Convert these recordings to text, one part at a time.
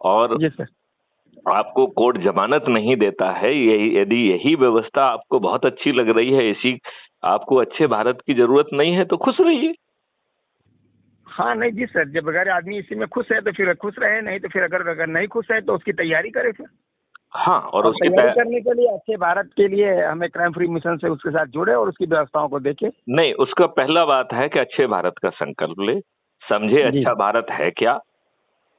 और जी सर। आपको कोर्ट जमानत नहीं देता है, यही यदि यही व्यवस्था आपको बहुत अच्छी लग रही है, इसी आपको अच्छे भारत की जरूरत नहीं है तो खुश रहिए। हाँ नहीं जी सर, जब अगर आदमी इसी में खुश है तो फिर खुश रहे, नहीं तो फिर अगर अगर नहीं खुश है तो उसकी तैयारी करे फिर। हाँ, और और उसकी तैयारी करने के लिए अच्छे भारत के लिए हमें क्राइम फ्री मिशन से उसके साथ जुड़े और उसकी व्यवस्थाओं को देखे। नहीं, उसका पहला बात है कि अच्छे भारत का संकल्प ले, समझे जी अच्छा भारत है क्या,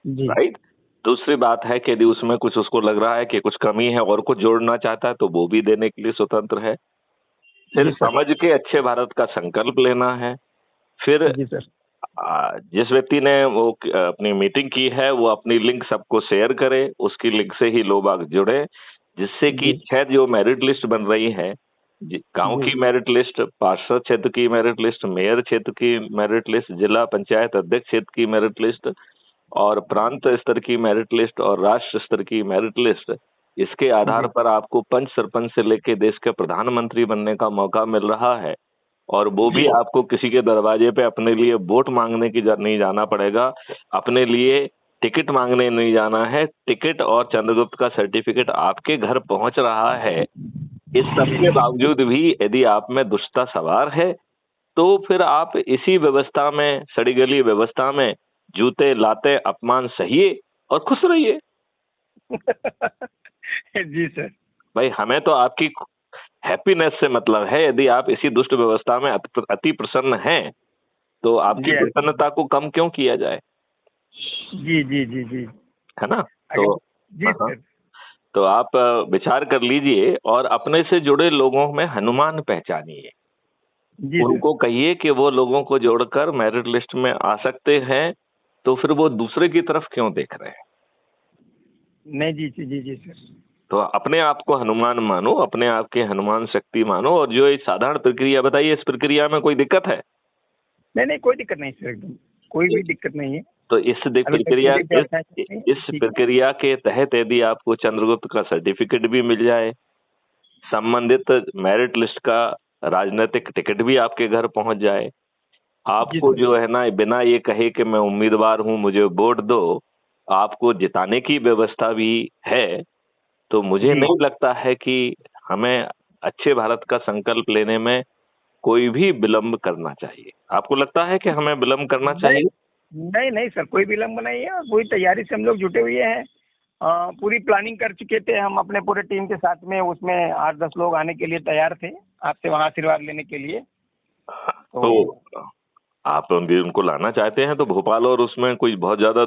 जी राइट। दूसरी बात है कि यदि उसमें कुछ उसको लग रहा है कि कुछ कमी है और कुछ जोड़ना चाहता है तो वो भी देने के लिए स्वतंत्र है। फिर जी सर। समझ के अच्छे भारत का संकल्प लेना है। फिर जी सर। जिस व्यक्ति ने वो अपनी मीटिंग की है वो अपनी लिंक सबको शेयर करे, उसकी लिंक से ही लोग आगे जुड़े, जिससे कि जी छह जो मेरिट लिस्ट बन रही है, गांव जी की मेरिट लिस्ट, पार्षद क्षेत्र की मेरिट लिस्ट, मेयर क्षेत्र की मेरिट लिस्ट, जिला पंचायत अध्यक्ष क्षेत्र की मेरिट लिस्ट और प्रांत स्तर की मेरिट लिस्ट और राष्ट्र स्तर की मेरिट लिस्ट, इसके आधार जी पर आपको पंच सरपंच से लेके देश के प्रधानमंत्री बनने का मौका मिल रहा है। और वो भी जी आपको किसी के दरवाजे पे अपने लिए वोट मांगने की नहीं जाना पड़ेगा, अपने लिए टिकट मांगने नहीं जाना है, टिकट और चंद्रगुप्त का सर्टिफिकेट आपके घर पहुंच रहा है। इस सब के बावजूद भी यदि आप में दुष्टता सवार है तो फिर आप इसी व्यवस्था में, सड़ी गली व्यवस्था में जूते लाते अपमान सहिए और खुश रहिए। जी सर। भाई हमें तो आपकी हैप्पीनेस से मतलब है, यदि आप इसी दुष्ट व्यवस्था में अति प्रसन्न हैं तो आपकी जी प्रसन्नता को कम क्यों किया जाए, जी जी जी जी। है ना। तो अगर जी हाँ, सर। तो आप विचार कर लीजिए और अपने से जुड़े लोगों में हनुमान पहचानिए। जी सर। उनको कहिए कि वो लोगों को जोड़कर मेरिट लिस्ट में आ सकते हैं, तो फिर वो दूसरे की तरफ क्यों देख रहे हैं। नहीं जी जी जी जी सर। तो अपने आप को हनुमान मानो, अपने आप के हनुमान शक्ति मानो, और जो ये साधारण प्रक्रिया बताइए, इस प्रक्रिया में कोई दिक्कत है। नहीं नहीं, कोई दिक्कत नहीं सर, एकदम कोई भी दिक्कत नहीं है। तो इस अभी तक प्रक्रिया पूरी व्यवस्थाएं चल रही हैं, इस ठीक है। प्रक्रिया के तहत यदि आपको चंद्रगुप्त का सर्टिफिकेट भी मिल जाए, संबंधित मेरिट लिस्ट का राजनीतिक टिकट भी आपके घर पहुंच जाए, जी आपको सर। जो है ना बिना ये कहे कि मैं उम्मीदवार हूं मुझे वोट दो, आपको जिताने की व्यवस्था भी है, तो मुझे जी नहीं लगता है कि हमें अच्छे भारत का संकल्प लेने में कोई भी विलंब करना चाहिए। आपको लगता है कि हमें विलंब करना नहीं चाहिए। नहीं नहीं सर, कोई विलम्ब नहीं है और पूरी तैयारी से हम लोग जुटे हुए हैं। पूरी प्लानिंग कर चुके थे हम अपने पूरे टीम के साथ में, उसमें 8-10 लोग आने के लिए तैयार थे आपसे वहाँ आशीर्वाद लेने के लिए। तो तो आप भी उनको लाना चाहते हैं तो भोपाल और उसमें कोई बहुत ज्यादा